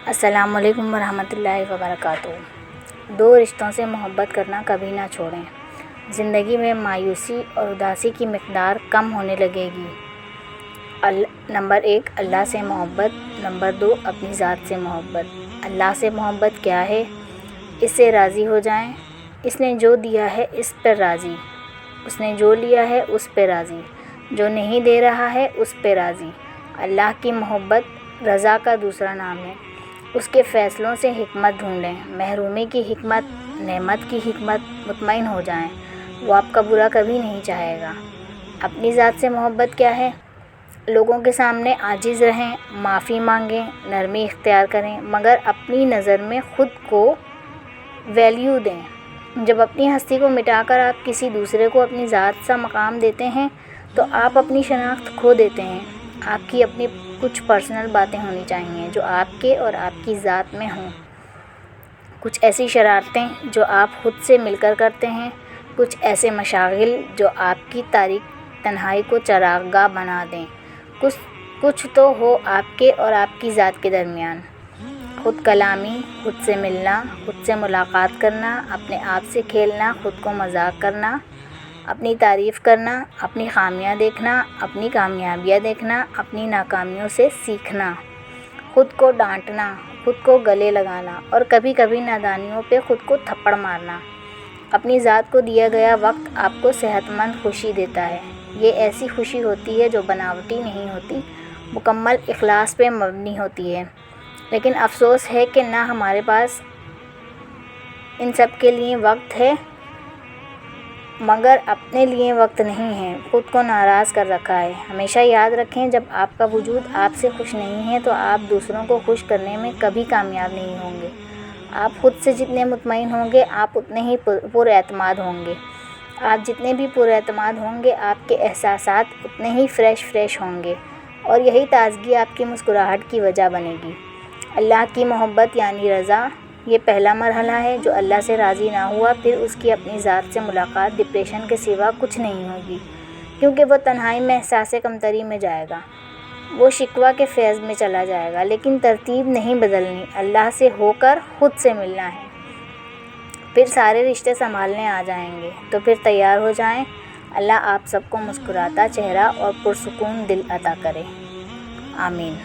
السلام علیکم ورحمۃ اللہ وبرکاتہ۔ دو رشتوں سے محبت کرنا کبھی نہ چھوڑیں۔ زندگی میں مایوسی اور اداسی کی مقدار کم ہونے لگے گی۔ نمبر 1 اللہ سے محبت، نمبر 2 اپنی ذات سے محبت۔ اللہ سے محبت کیا ہے؟ اس سے راضی ہو جائیں۔ اس نے جو دیا ہے اس پر راضی، اس نے جو لیا ہے اس پہ راضی، جو نہیں دے رہا ہے اس پہ راضی۔ اللہ کی محبت رضا کا دوسرا نام ہے۔ اس کے فیصلوں سے حکمت ڈھونڈیں، محرومی کی حکمت، نعمت کی حکمت، مطمئن ہو جائیں۔ وہ آپ کا برا کبھی نہیں چاہے گا۔ اپنی ذات سے محبت کیا ہے؟ لوگوں کے سامنے عاجز رہیں، معافی مانگیں، نرمی اختیار کریں، مگر اپنی نظر میں خود کو ویلیو دیں۔ جب اپنی ہستی کو مٹا کر آپ کسی دوسرے کو اپنی ذات سا مقام دیتے ہیں تو آپ اپنی شناخت کھو دیتے ہیں۔ آپ کی اپنی کچھ پرسنل باتیں ہونی چاہیے جو آپ کے اور آپ کی ذات میں ہوں۔ کچھ ایسی شرارتیں جو آپ خود سے مل کر کرتے ہیں، کچھ ایسے مشاغل جو آپ کی تاریک تنہائی کو چراغ گاہ بنا دیں۔ کچھ تو ہو آپ کے اور آپ کی ذات کے درمیان۔ خود کلامی، خود سے ملنا، خود سے ملاقات کرنا، اپنے آپ سے کھیلنا، خود کو مذاق کرنا، اپنی تعریف کرنا، اپنی خامیاں دیکھنا، اپنی کامیابیاں دیکھنا، اپنی ناکامیوں سے سیکھنا، خود کو ڈانٹنا، خود کو گلے لگانا اور کبھی کبھی نادانیوں پہ خود کو تھپڑ مارنا۔ اپنی ذات کو دیا گیا وقت آپ کو صحت مند خوشی دیتا ہے۔ یہ ایسی خوشی ہوتی ہے جو بناوٹی نہیں ہوتی، مکمل اخلاص پہ مبنی ہوتی ہے۔ لیکن افسوس ہے کہ نہ ہمارے پاس ان سب کے لیے وقت ہے، مگر اپنے لیے وقت نہیں ہے۔ خود کو ناراض کر رکھا ہے۔ ہمیشہ یاد رکھیں، جب آپ کا وجود آپ سے خوش نہیں ہے تو آپ دوسروں کو خوش کرنے میں کبھی کامیاب نہیں ہوں گے۔ آپ خود سے جتنے مطمئن ہوں گے آپ اتنے ہی پر اعتماد ہوں گے۔ آپ جتنے بھی پر اعتماد ہوں گے آپ کے احساسات اتنے ہی فریش ہوں گے، اور یہی تازگی آپ کی مسکراہٹ کی وجہ بنے گی۔ اللہ کی محبت یعنی رضا، یہ پہلا مرحلہ ہے۔ جو اللہ سے راضی نہ ہوا پھر اس کی اپنی ذات سے ملاقات ڈپریشن کے سوا کچھ نہیں ہوگی، کیونکہ وہ تنہائی میں احساس کمتری میں جائے گا، وہ شکوہ کے فیض میں چلا جائے گا۔ لیکن ترتیب نہیں بدلنی، اللہ سے ہو کر خود سے ملنا ہے، پھر سارے رشتے سنبھالنے آ جائیں گے۔ تو پھر تیار ہو جائیں۔ اللہ آپ سب کو مسکراتا چہرہ اور پرسکون دل عطا کرے۔ آمین۔